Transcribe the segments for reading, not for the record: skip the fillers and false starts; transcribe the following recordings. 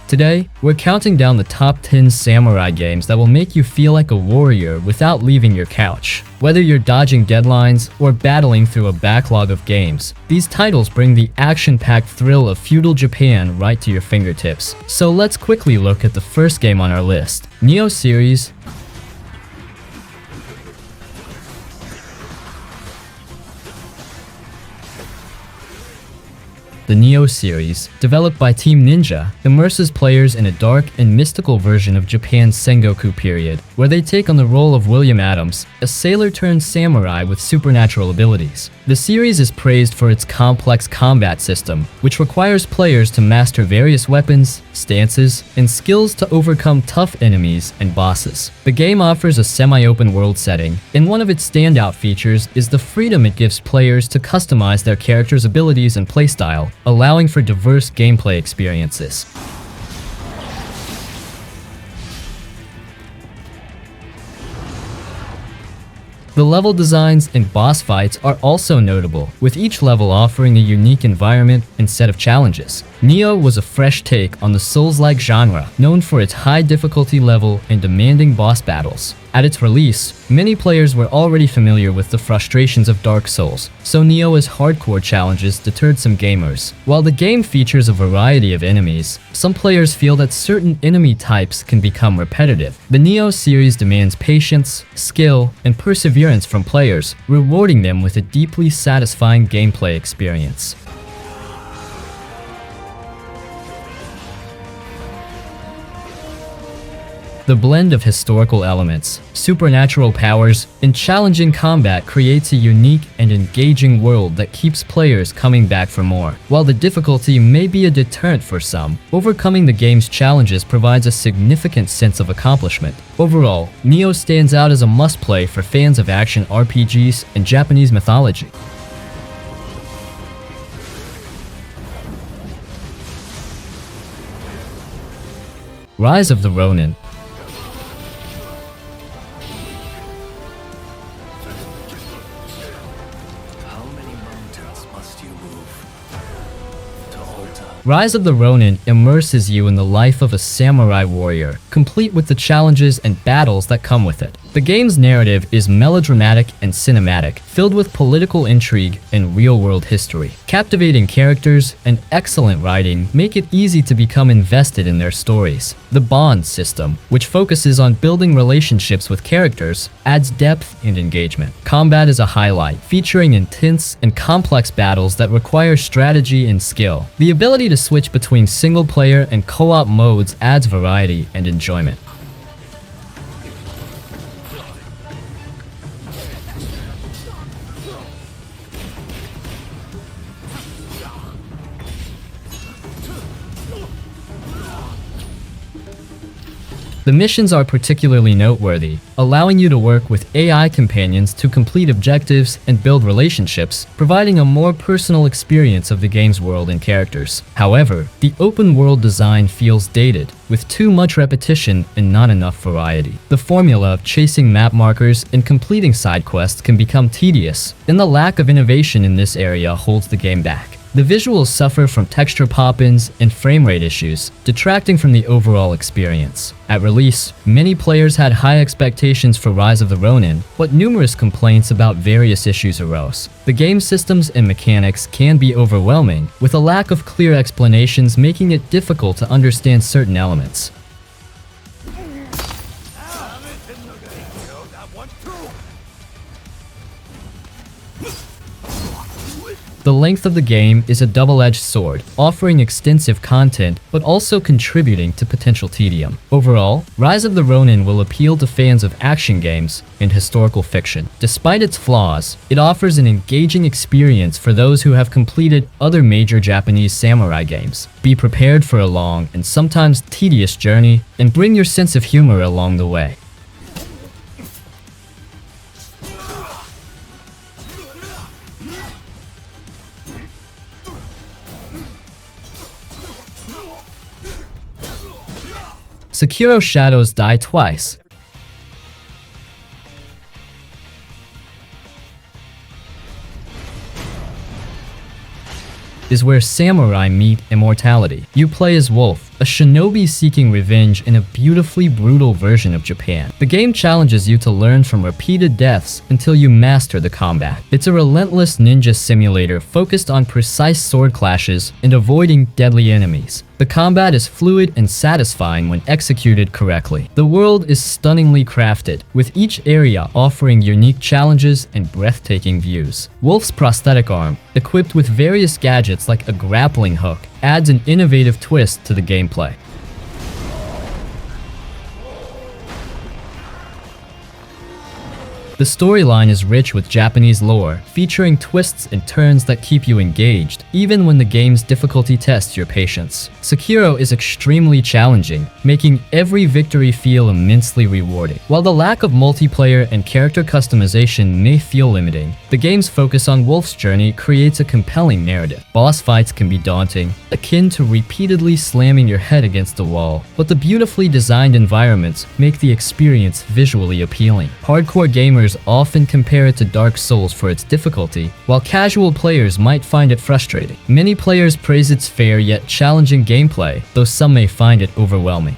Today, we're counting down the top 10 samurai games that will make you feel like a warrior without leaving your couch. Whether you're dodging deadlines or battling through a backlog of games, these titles bring the action-packed thrill of feudal Japan right to your fingertips. So let's quickly look at the first game on our list, Nioh Series. The Nioh series, developed by Team Ninja, immerses players in a dark and mystical version of Japan's Sengoku period, where they take on the role of William Adams, a sailor-turned-samurai with supernatural abilities. The series is praised for its complex combat system, which requires players to master various weapons, stances, and skills to overcome tough enemies and bosses. The game offers a semi-open world setting, and one of its standout features is the freedom it gives players to customize their character's abilities and playstyle, allowing for diverse gameplay experiences. The level designs and boss fights are also notable, with each level offering a unique environment and set of challenges. Nioh was a fresh take on the Souls-like genre, known for its high difficulty level and demanding boss battles. At its release, many players were already familiar with the frustrations of Dark Souls, so Nioh's hardcore challenges deterred some gamers. While the game features a variety of enemies, some players feel that certain enemy types can become repetitive. The Nioh series demands patience, skill, and perseverance from players, rewarding them with a deeply satisfying gameplay experience. The blend of historical elements, supernatural powers, and challenging combat creates a unique and engaging world that keeps players coming back for more. While the difficulty may be a deterrent for some, overcoming the game's challenges provides a significant sense of accomplishment. Overall, Nioh stands out as a must-play for fans of action RPGs and Japanese mythology. Rise of the Ronin. Rise of the Ronin immerses you in the life of a samurai warrior, complete with the challenges and battles that come with it. The game's narrative is melodramatic and cinematic, filled with political intrigue and real-world history. Captivating characters and excellent writing make it easy to become invested in their stories. The Bond system, which focuses on building relationships with characters, adds depth and engagement. Combat is a highlight, featuring intense and complex battles that require strategy and skill. The ability to switch between single-player and co-op modes adds variety and enjoyment. The missions are particularly noteworthy, allowing you to work with AI companions to complete objectives and build relationships, providing a more personal experience of the game's world and characters. However, the open world design feels dated, with too much repetition and not enough variety. The formula of chasing map markers and completing side quests can become tedious, and the lack of innovation in this area holds the game back. The visuals suffer from texture pop-ins and frame rate issues, detracting from the overall experience. At release, many players had high expectations for Rise of the Ronin, but numerous complaints about various issues arose. The game systems and mechanics can be overwhelming, with a lack of clear explanations making it difficult to understand certain elements. The length of the game is a double-edged sword, offering extensive content but also contributing to potential tedium. Overall, Rise of the Ronin will appeal to fans of action games and historical fiction. Despite its flaws, it offers an engaging experience for those who have completed other major Japanese samurai games. Be prepared for a long and sometimes tedious journey, and bring your sense of humor along the way. Sekiro Shadows Die twice. Is where samurai meet immortality. You play as Wolf, a shinobi seeking revenge in a beautifully brutal version of Japan. The game challenges you to learn from repeated deaths until you master the combat. It's a relentless ninja simulator focused on precise sword clashes and avoiding deadly enemies. The combat is fluid and satisfying when executed correctly. The world is stunningly crafted, with each area offering unique challenges and breathtaking views. Wolf's prosthetic arm, equipped with various gadgets like a grappling hook, adds an innovative twist to the gameplay. The storyline is rich with Japanese lore, featuring twists and turns that keep you engaged, even when the game's difficulty tests your patience. Sekiro is extremely challenging, making every victory feel immensely rewarding. While the lack of multiplayer and character customization may feel limiting, the game's focus on Wolf's journey creates a compelling narrative. Boss fights can be daunting, akin to repeatedly slamming your head against a wall, but the beautifully designed environments make the experience visually appealing. Hardcore gamers often compare it to Dark Souls for its difficulty, while casual players might find it frustrating. Many players praise its fair yet challenging gameplay, though some may find it overwhelming.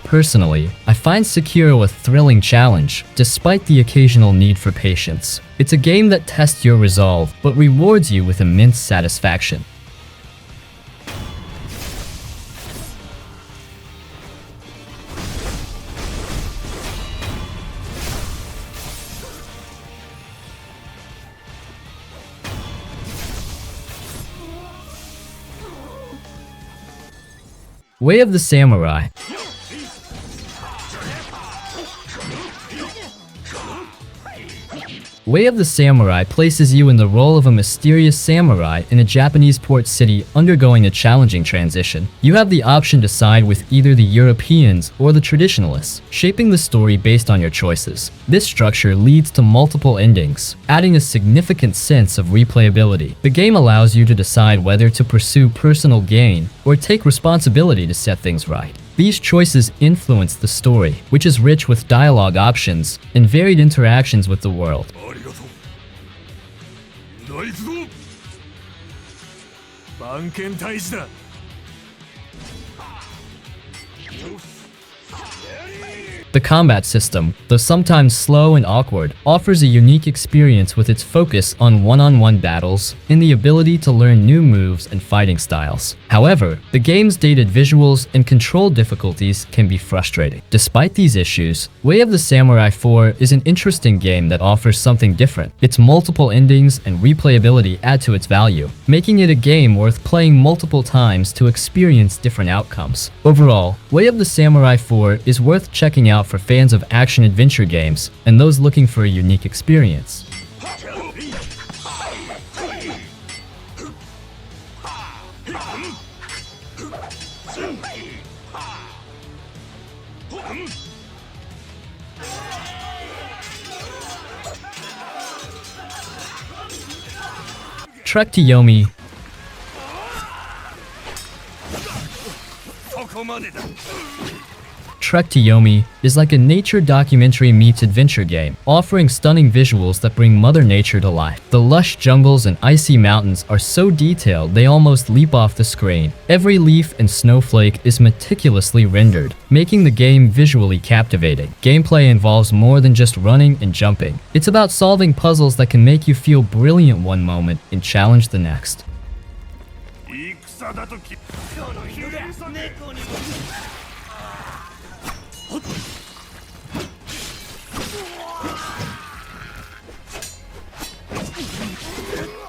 Personally, I find Sekiro a thrilling challenge, despite the occasional need for patience. It's a game that tests your resolve, but rewards you with immense satisfaction. Way of the Samurai. Way of the Samurai places you in the role of a mysterious samurai in a Japanese port city undergoing a challenging transition. You have the option to side with either the Europeans or the traditionalists, shaping the story based on your choices. This structure leads to multiple endings, adding a significant sense of replayability. The game allows you to decide whether to pursue personal gain or take responsibility to set things right. These choices influence the story, which is rich with dialogue options and varied interactions with the world. The combat system, though sometimes slow and awkward, offers a unique experience with its focus on one-on-one battles and the ability to learn new moves and fighting styles. However, the game's dated visuals and control difficulties can be frustrating. Despite these issues, Way of the Samurai 4 is an interesting game that offers something different. Its multiple endings and replayability add to its value, making it a game worth playing multiple times to experience different outcomes. Overall, Way of the Samurai 4 is worth checking out for fans of action-adventure games and those looking for a unique experience. Trek to Yomi. Trek to Yomi is like a nature documentary meets adventure game, offering stunning visuals that bring Mother Nature to life. The lush jungles and icy mountains are so detailed they almost leap off the screen. Every leaf and snowflake is meticulously rendered, making the game visually captivating. Gameplay involves more than just running and jumping. It's about solving puzzles that can make you feel brilliant one moment and challenge the next.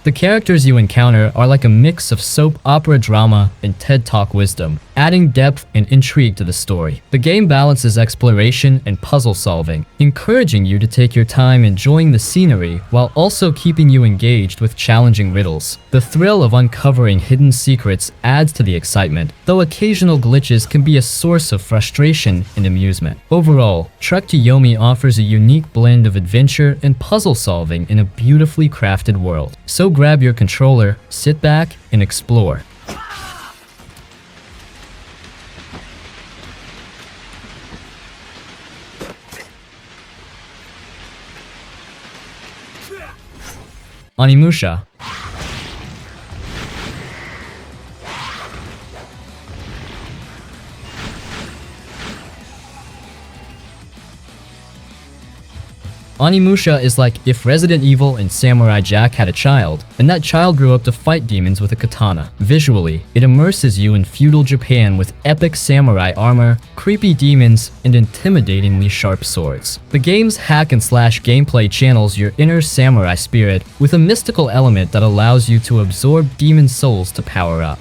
The characters you encounter are like a mix of soap opera drama and TED Talk wisdom, adding depth and intrigue to the story. The game balances exploration and puzzle solving, encouraging you to take your time enjoying the scenery while also keeping you engaged with challenging riddles. The thrill of uncovering hidden secrets adds to the excitement, though occasional glitches can be a source of frustration and amusement. Overall, Trek to Yomi offers a unique blend of adventure and puzzle solving in a beautifully crafted world. So grab your controller, sit back, and explore. Onimusha. Onimusha is like if Resident Evil and Samurai Jack had a child, and that child grew up to fight demons with a katana. Visually, it immerses you in feudal Japan with epic samurai armor, creepy demons, and intimidatingly sharp swords. The game's hack and slash gameplay channels your inner samurai spirit with a mystical element that allows you to absorb demon souls to power up.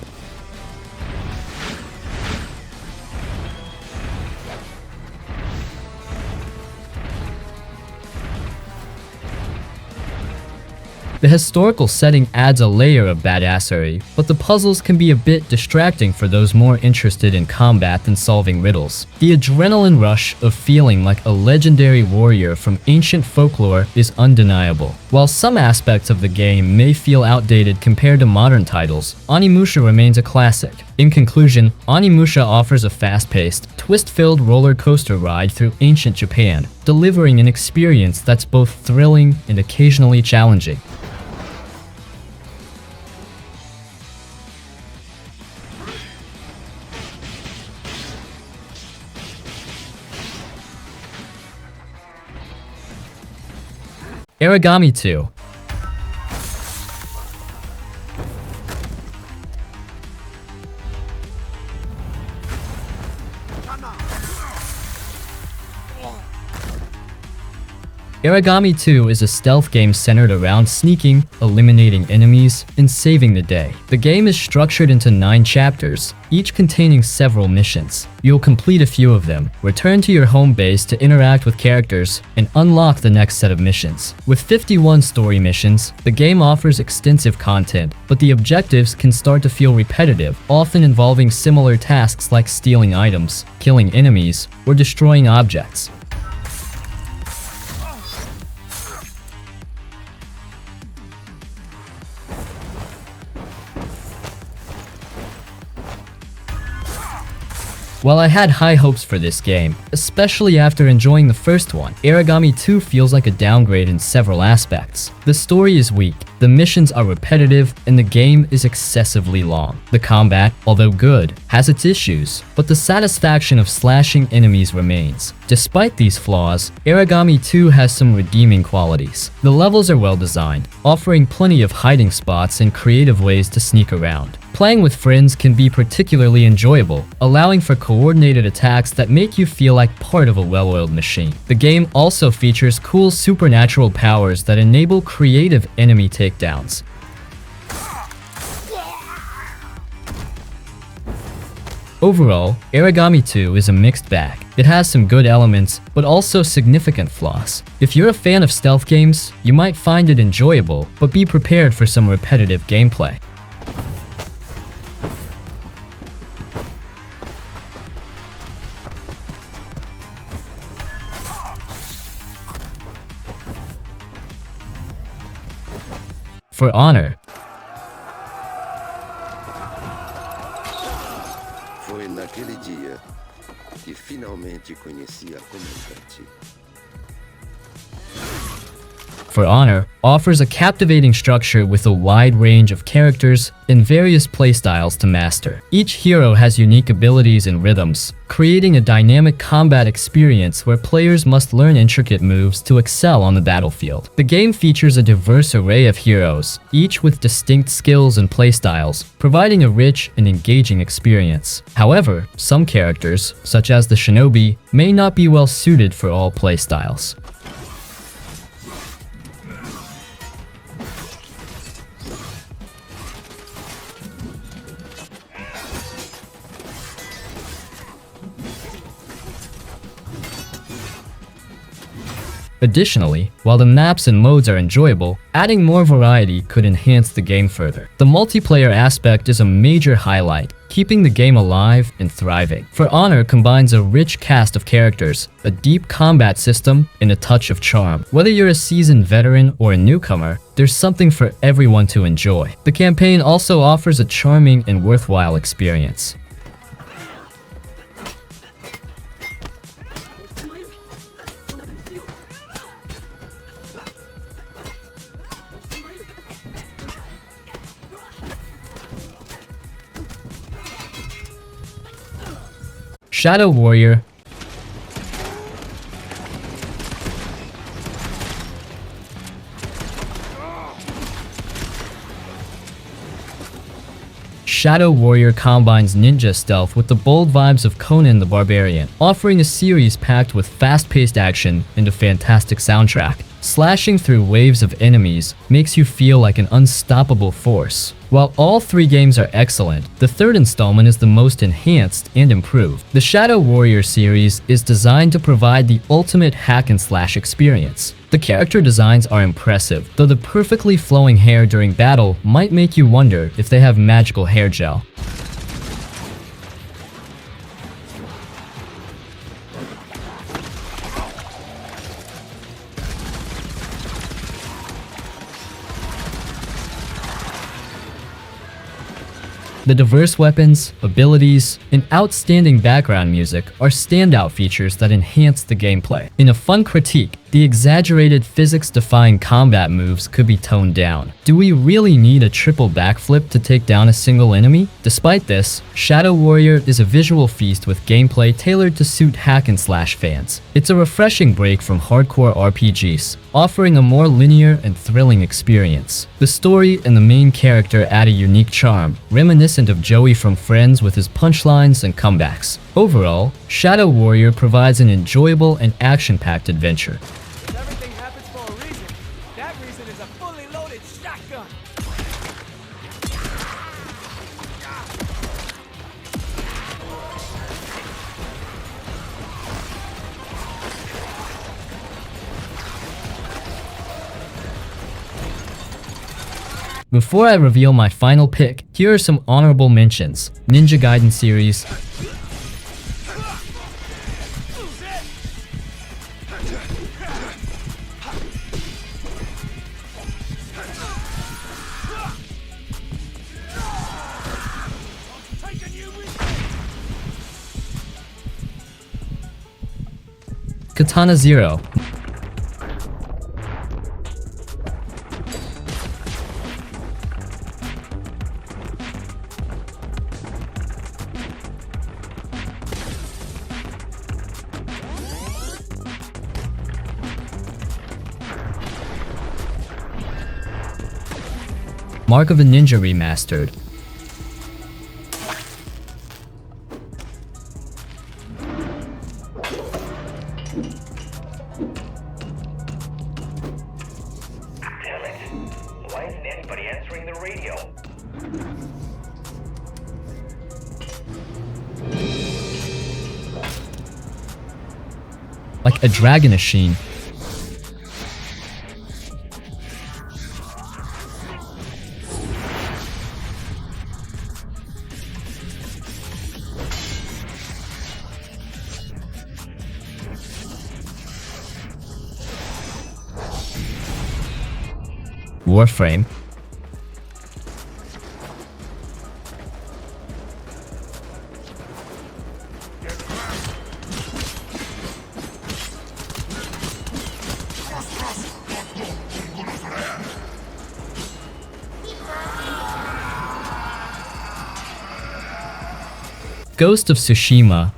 The historical setting adds a layer of badassery, but the puzzles can be a bit distracting for those more interested in combat than solving riddles. The adrenaline rush of feeling like a legendary warrior from ancient folklore is undeniable. While some aspects of the game may feel outdated compared to modern titles, Onimusha remains a classic. In conclusion, Onimusha offers a fast-paced, twist-filled roller coaster ride through ancient Japan, delivering an experience that's both thrilling and occasionally challenging. Aragami 2. Aragami 2 is a stealth game centered around sneaking, eliminating enemies, and saving the day. The game is structured into 9 chapters, each containing several missions. You'll complete a few of them, return to your home base to interact with characters, and unlock the next set of missions. With 51 story missions, the game offers extensive content, but the objectives can start to feel repetitive, often involving similar tasks like stealing items, killing enemies, or destroying objects. While I had high hopes for this game, especially after enjoying the first one, Aragami 2 feels like a downgrade in several aspects. The story is weak, the missions are repetitive, and the game is excessively long. The combat, although good, has its issues, but the satisfaction of slashing enemies remains. Despite these flaws, Aragami 2 has some redeeming qualities. The levels are well designed, offering plenty of hiding spots and creative ways to sneak around. Playing with friends can be particularly enjoyable, allowing for coordinated attacks that make you feel like part of a well-oiled machine. The game also features cool supernatural powers that enable creative enemy takedowns. Overall, Aragami 2 is a mixed bag. It has some good elements, but also significant flaws. If you're a fan of stealth games, you might find it enjoyable, but be prepared for some repetitive gameplay. For Honor. Foi naquele dia que finalmente conheci a comandante. For Honor offers a captivating structure with a wide range of characters and various playstyles to master. Each hero has unique abilities and rhythms, creating a dynamic combat experience where players must learn intricate moves to excel on the battlefield. The game features a diverse array of heroes, each with distinct skills and playstyles, providing a rich and engaging experience. However, some characters, such as the Shinobi, may not be well suited for all playstyles. Additionally, while the maps and modes are enjoyable, adding more variety could enhance the game further. The multiplayer aspect is a major highlight, keeping the game alive and thriving. For Honor combines a rich cast of characters, a deep combat system, and a touch of charm. Whether you're a seasoned veteran or a newcomer, there's something for everyone to enjoy. The campaign also offers a charming and worthwhile experience. Shadow Warrior. Shadow Warrior combines ninja stealth with the bold vibes of Conan the Barbarian, offering a series packed with fast-paced action and a fantastic soundtrack. Slashing through waves of enemies makes you feel like an unstoppable force. While all three games are excellent, the third installment is the most enhanced and improved. The Shadow Warrior series is designed to provide the ultimate hack-and-slash experience. The character designs are impressive, though the perfectly flowing hair during battle might make you wonder if they have magical hair gel. The diverse weapons, abilities, and outstanding background music are standout features that enhance the gameplay. In a fun critique, the exaggerated physics-defying combat moves could be toned down. Do we really need a triple backflip to take down a single enemy? Despite this, Shadow Warrior is a visual feast with gameplay tailored to suit hack-and-slash fans. It's a refreshing break from hardcore RPGs, offering a more linear and thrilling experience. The story and the main character add a unique charm, reminiscent of Joey from Friends with his punchlines and comebacks. Overall, Shadow Warrior provides an enjoyable and action-packed adventure. Everything happens for a reason. That reason is a fully loaded shotgun. Before I reveal my final pick, here are some honorable mentions. Ninja Gaiden series, Katana Zero, Mark of a Ninja Remastered, Damn it. Why isn't anybody answering the radio? like a Dragon Machine, Warframe, Ghost of Tsushima,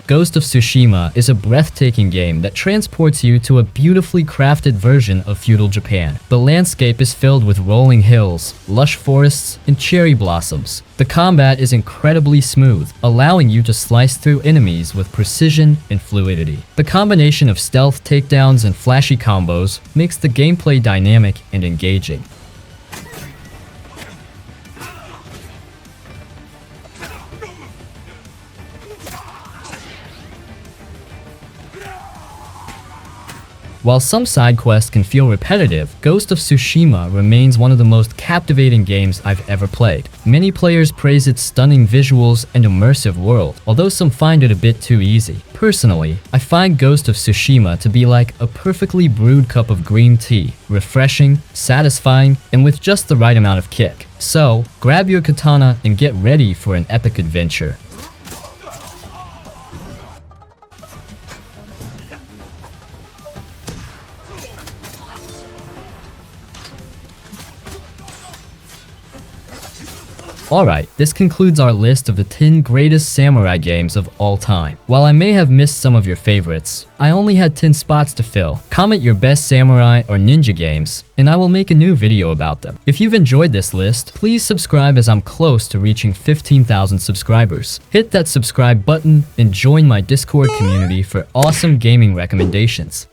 Ghost of Tsushima is a breathtaking game that transports you to a beautifully crafted version of feudal Japan. The landscape is filled with rolling hills, lush forests, and cherry blossoms. The combat is incredibly smooth, allowing you to slice through enemies with precision and fluidity. The combination of stealth takedowns and flashy combos makes the gameplay dynamic and engaging. While some side quests can feel repetitive, Ghost of Tsushima remains one of the most captivating games I've ever played. Many players praise its stunning visuals and immersive world, although some find it a bit too easy. Personally, I find Ghost of Tsushima to be like a perfectly brewed cup of green tea, refreshing, satisfying, and with just the right amount of kick. So, grab your katana and get ready for an epic adventure. Alright, this concludes our list of the 10 greatest samurai games of all time. While I may have missed some of your favorites, I only had 10 spots to fill. Comment your best samurai or ninja games, and I will make a new video about them. If you've enjoyed this list, please subscribe as I'm close to reaching 15,000 subscribers. Hit that subscribe button and join my Discord community for awesome gaming recommendations.